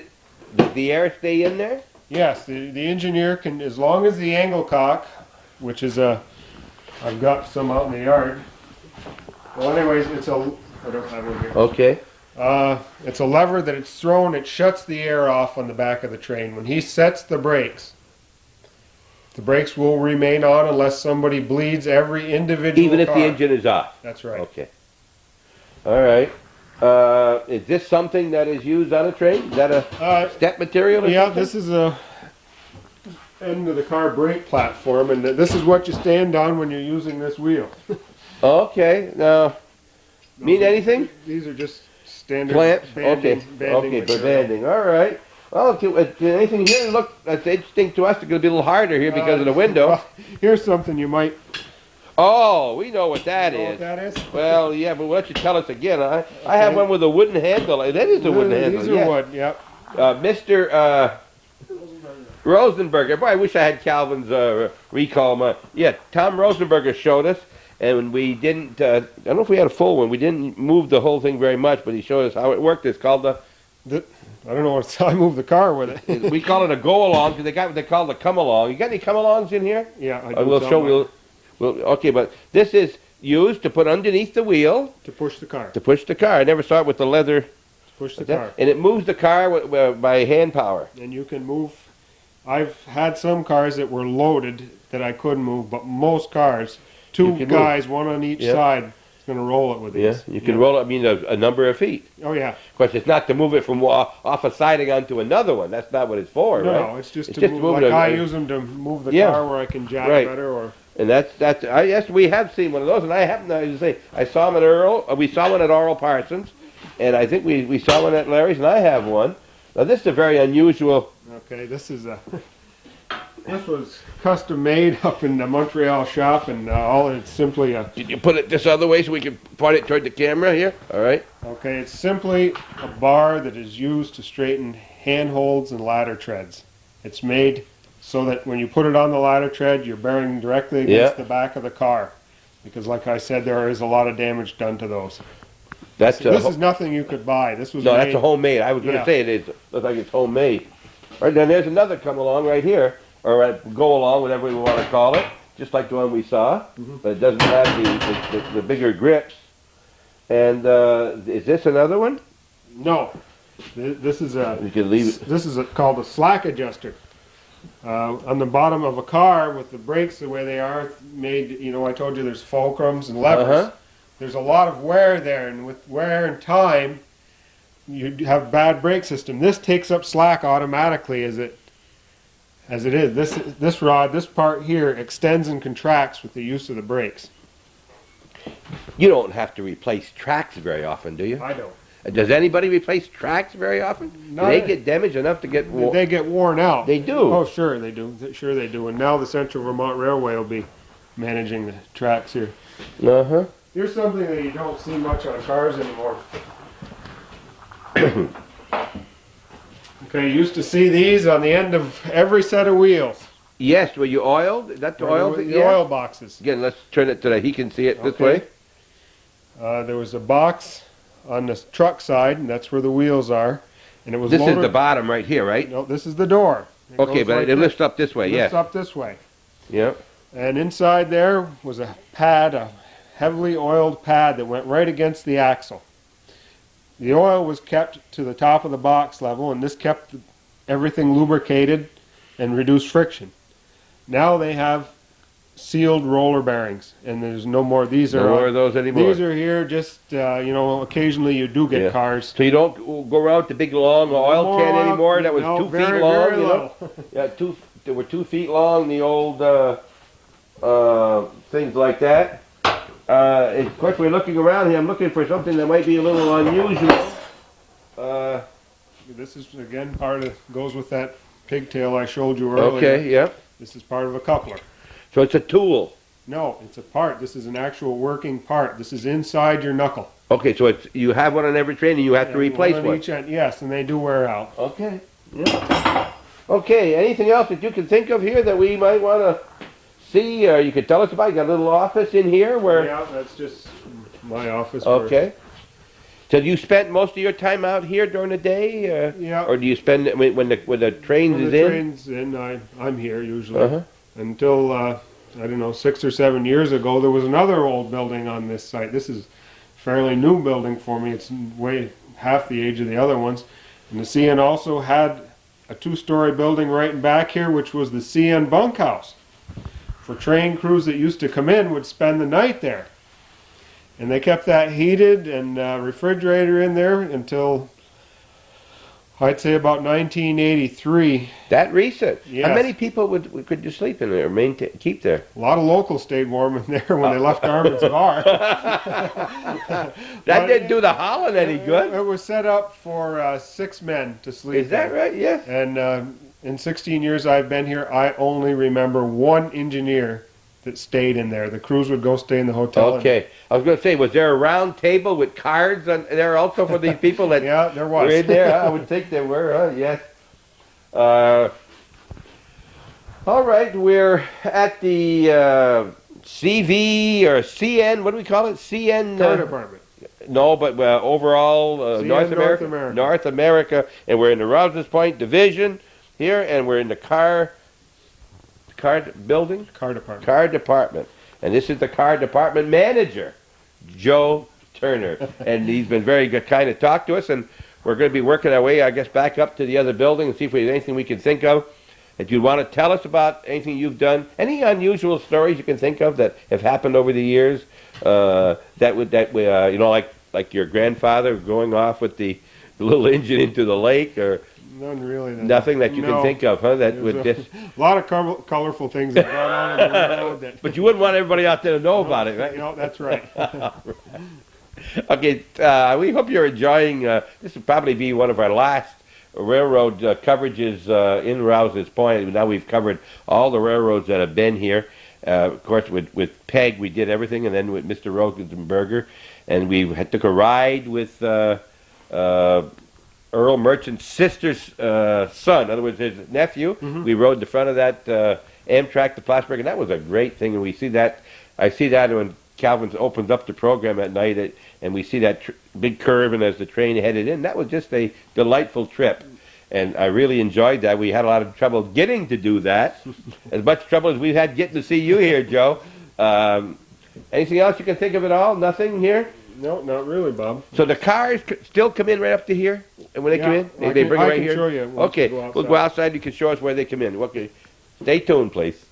the air stay in there? Yes, the engineer can, as long as the angle cock, which is I've got some out in the yard. Well, anyways, I don't have one here. Okay. It's a lever that it's thrown, it shuts the air off on the back of the train. When he sets the brakes will remain on unless somebody bleeds every individual Even if car. the engine is off? That's right. Okay. All right. Is this something that is used on a train? Is that a step material or something? This is a end of the car brake platform, and this is what you stand on when you're using this wheel. Okay. Now, mean anything? These are just standard Clamps? banding. Okay, for banding. All right. Well, anything here look that's interesting to us? It's going to be a little harder here because of the window. Well, here's something you might... Oh, we know what that know is. what that is? Well, yeah, but why don't you tell us again? I have one with a wooden handle. That is a wooden handle. These are wood, yep. Mr. Rosenberger. Boy, I wish I had Calvin's recall. Yeah, Tom Rosenberger showed us, and we didn't, I don't know if we had a full one. We didn't move the whole thing very much, but he showed us how it worked. It's called the I don't know what I move the car with it. We call it a go-along because they got what they call the come-along. You got any come-alongs in here? Yeah, I do. We'll show you. Okay, but this is used to put underneath the wheel to push the car. to push the car. I never saw it with the leather. Push the car. And it moves the car by hand power. And you can move. I've had some cars that were loaded that I couldn't move, but most cars, two guys, one on each side, is going to roll it with these. Yeah, you can roll it, I mean, a number of feet. Oh, yeah. Of course, it's not to move it from off a siding onto another one. That's not what it's for, right? No, it's just to move like I use them to move the car where I can jack better. Or. And yes, we have seen one of those, and I happen to say, I saw them at we saw one at Earl Parsons, and I think we saw one at Larry's, and I have one. Now, this is a very unusual... Okay, this is this was custom made up in the Montreal shop, and it's simply a... Did you put it this other way so we can point it toward the camera here? All right. Okay, it's simply a bar that is used to straighten handholds and ladder treads. It's made so that when you put it on the ladder tread, you're bearing directly against the back of the car. Because like I said, there is a lot of damage done to those. This is nothing you could buy. This was that's a homemade. I was going to say it looks like it's homemade. All right, then there's another come along right here, or go along, whatever we want to call it, just like the one we saw, but it doesn't have the bigger grips. And is this another one? No, this is you can leave it. This is called a slack adjuster. On the bottom of a car with the brakes the way they are made, I told you there's fulcrums and levers. There's a lot of wear there, and with wear and time, you have bad brake system. This takes up slack automatically as it is. This rod, this part here, extends and contracts with the use of the brakes. You don't have to replace tracks very often, do you? I don't. Does anybody replace tracks very often? Do they get damaged enough to get worn? They get worn out. They do? Oh, sure they do. Sure they do. And now the Central Vermont Railway will be managing the tracks here. Uh-huh. Here's something that you don't see much on cars anymore. Okay, you used to see these on the end of every set of wheels. Yes, were you oiled? Is that the oil? The oil boxes. Again, let's turn it so that he can see it this way. There was a box on the truck side, and that's where the wheels are. And it was This is the bottom right here, right? No, this is the door. Okay, but it lifts up this way, Lifts up this way. Yeah. And inside there was a pad, a heavily oiled pad that went right against the axle. The oil was kept to the top of the box level, and this kept everything lubricated and reduced friction. Now they have sealed roller bearings, and there's no more. These no more of those anymore. These are here just, occasionally you do get cars. So you don't go around the big long oil can anymore that was 2 feet long, very little. Yeah, they were 2 feet long, the old things like that. Of course, we're looking around here. I'm looking for something that might be a little unusual. This is, again, goes with that pigtail I showed you earlier. Okay, yeah. This is part of a coupler. So it's a tool. No, it's a part. This is an actual working part. This is inside your knuckle. Okay, so you have one on every train and you have to replace one. Each end, yes, and they do wear out. Okay. Yeah. Okay, anything else that you can think of here that we might want to see, or you could tell us about? You got a little office in here where... Yeah, that's just my office. Okay. So you spent most of your time out here during the day? Yeah. Or do you spend it when the trains is in? When the train's in, I'm here usually. Until, I don't know, 6 or 7 years ago, there was another old building on this site. This is a fairly new building for me. It's way half the age of the other ones. And the CN also had a 2-story building right in back here, which was the CN bunkhouse. For train crews that used to come in would spend the night there. And they kept that heated and refrigerator in there until, I'd say, about 1983. That recent? Yes. How many people could you sleep in there, keep there? A lot of locals stayed warm in there when they left Garmin's bar. That didn't do the hauling any good. It was set up for 6 men to sleep. Is that right? Yes. And in 16 years I've been here, I only remember one engineer that stayed in there. The crews would go stay in the hotel. Okay. I was going to say, was there a round table with cards on there also for these people that yeah, there was. were in there? I would think there were, yes. All right, we're at the CV or CN, what do we call it? CN... Car department. No, but overall, North America. North America, and we're in the Rouses Point division here, and we're in the car building? Car department. Car department. And this is the car department manager, Joe Turner. And he's been very good, kind to talk to us, and we're going to be working our way, I guess, back up to the other building and see if there's anything we can think of. If you want to tell us about anything you've done, any unusual stories you can think of that have happened over the years, like your grandfather going off with the little engine into the lake, or none really. Nothing that you can think of, huh? That would just a lot of colorful things that gone on in the road. That but you wouldn't want everybody out there to know about it, right? No, that's right. Okay, we hope you're enjoying. This will probably be one of our last railroad coverages in Rouses Point. Now we've covered all the railroads that have been here. Of course, with Peg, we did everything, and then with Mr. Rosenberger, and we took a ride with Earl Merchant's sister's son, in other words, his nephew. Mm-hmm. We rode in the front of that Amtrak to Plattsburgh, and that was a great thing. And we see that, I see that when Calvin opens up the program at night, and we see that big curve, and as the train headed in, that was just a delightful trip. And I really enjoyed that. We had a lot of trouble getting to do that, as much trouble as we've had getting to see you here, Joe. Anything else you can think of at all? Nothing here? No, not really, Bob. So the cars still come in right up to here? And when they come in? They bring it right here? I can show you. Okay, we'll go outside. You can show us where they come in. Okay. Stay tuned, please.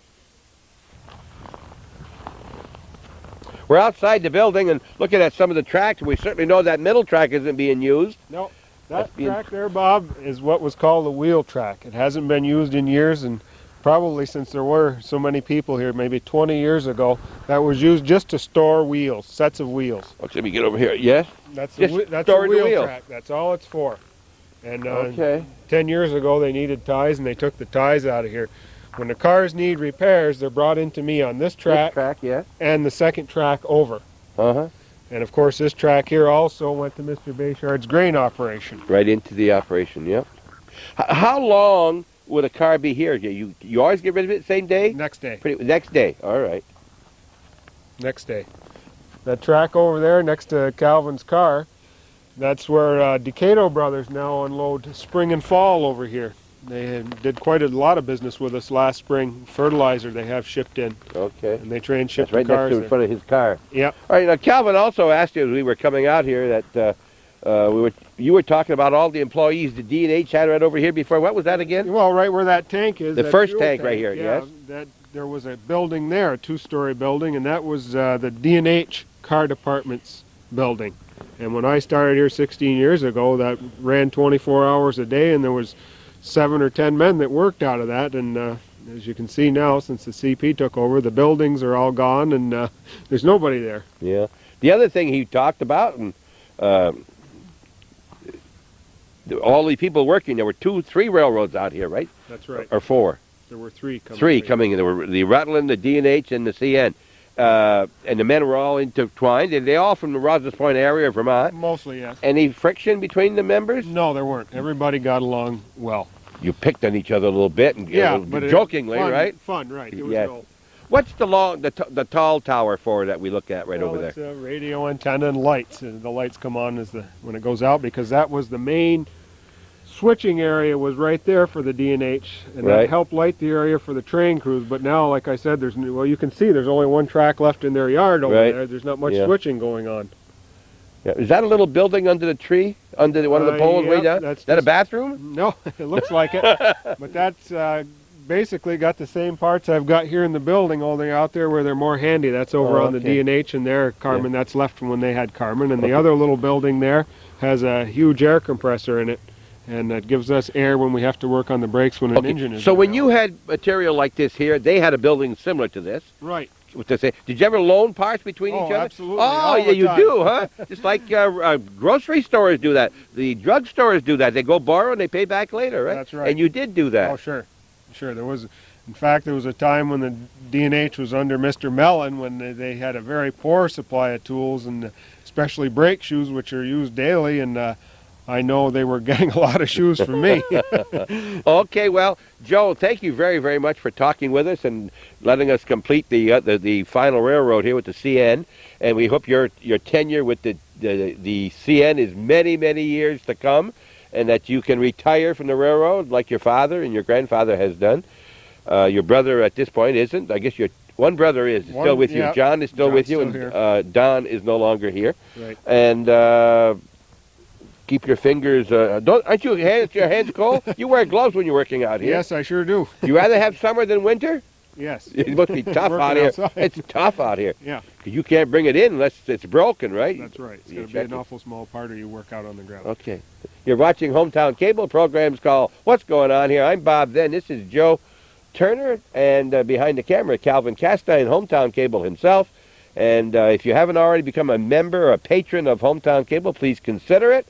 We're outside the building and looking at some of the tracks. We certainly know that middle track isn't being used. No, that track there, Bob, is what was called the wheel track. It hasn't been used in years, and probably since there were so many people here, maybe 20 years ago, that was used just to store wheels, sets of wheels. Okay, let me get over here. Yes? That's a wheel track. That's all it's for. And 10 years ago, they needed ties, and they took the ties out of here. When the cars need repairs, they're brought into me on this track, and the second track over. Uh-huh. And of course, this track here also went to Mr. Bayshard's grain operation. Right into the operation, yep. How long would a car be here? You always get rid of it same day? Next day. Next day, all right. Next day. That track over there next to Calvin's car, that's where Decato Brothers now unload spring and fall over here. They did quite a lot of business with us last spring. Fertilizer they have shipped in. Okay. And they try and ship right cars next to in front of his car. Yep. All right. Now Calvin also asked you as we were coming out here that you were talking about all the employees the D&H had right over here before. What was that again? Well, right where that tank is. The first tank right here. Yeah, yes. There was a building there, a two-story building, and that was the D&H car department's building. And when I started here 16 years ago, that ran 24 hours a day, and there was 7 or 10 men that worked out of that. And as you can see now, since the CP took over, the buildings are all gone, and there's nobody there. Yeah. The other thing he talked about, and all the people working, there were 3 railroads out here, right? That's right. Or 4? There were 3 coming. 3 coming in. There were the Rutland, the D&H, and the CN. And the men were all intertwined. Are they all from the Rouses Point area of Vermont? Mostly, yes. Any friction between the members? No, there weren't. Everybody got along well. You picked on each other a little bit, and but jokingly, right? Fun, right? It was yes. What's the tall tower for that we look at over there? It's a radio antenna and lights. And the lights come on when it goes out, because that was the main switching area was right there for the D&H, and that helped light the area for the train crews. But now, like I said, you can see there's only 1 track left in their yard over there. There's not much switching going on. Yeah. Is that a little building under the tree, under one of the poles way down? Is that a bathroom? No, it looks like it. But that's basically got the same parts I've got here in the building, only out there where they're more handy. That's over on the D&H and their Carmen. That's left from when they had Carmen. And the other little building there has a huge air compressor in it. And that gives us air when we have to work on the brakes when an engine is. So when you had material like this here, they had a building similar to this. Right. Did you ever loan parts between each other? Absolutely. Oh, yeah, you do, huh? Just like grocery stores do that. The drug stores do that. They go borrow and they pay back later, right? That's right. And you did do that. Oh, sure. Sure. In fact, there was a time when the D&H was under Mr. Mellon when they had a very poor supply of tools, and especially brake shoes, which are used daily. And I know they were getting a lot of shoes from me. Okay, well, Joe, thank you very, very much for talking with us and letting us complete the final railroad here with the CN. And we hope your tenure with the CN is many, many years to come, and that you can retire from the railroad like your father and your grandfather has done. Your brother at this point isn't. I guess your one brother is still with you. Yeah. John is still John's with you, still and Don is no longer here. Right. And keep your fingers. Aren't your hands cold? You wear gloves when you're working out here. Yes, I sure do. You rather have summer than winter? Yes. It must be tough out Working here. outside. It's tough out here. Yeah, Because you can't bring it in unless it's broken, right? that's right. It's You going to be check an it. awful small part of your work out on the ground. Okay. You're watching Hometown Cable. Programs called What's Going On Here? I'm Bob Then. This is Joe Turner, and behind the camera, Calvin Castine, Hometown Cable himself. And if you haven't already become a member or a patron of Hometown Cable, please consider it.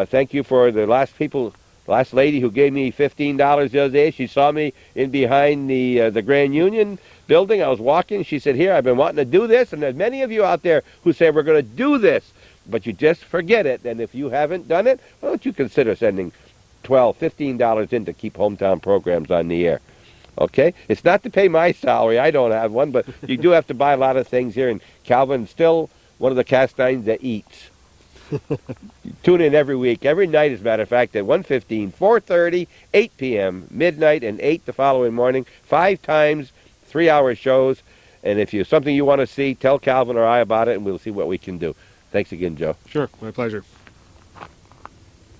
Thank you for the last lady who gave me $15 the other day. She saw me in behind the Grand Union building. I was walking. She said, here, I've been wanting to do this. And there's many of you out there who say, we're going to do this, but you just forget it. And if you haven't done it, why don't you consider sending $12, $15 in to keep hometown programs on the air? Okay? It's not to pay my salary. I don't have one, but you do have to buy a lot of things here. And Calvin's still one of the Castines that eats. Tune in every week, every night, as a matter of fact, at 1:15, 4:30, 8 p.m., midnight, and 8 the following morning. 5 times, 3-hour shows. And if you something you want to see, tell Calvin or I about it, and we'll see what we can do. Thanks again, Joe. Sure, my pleasure.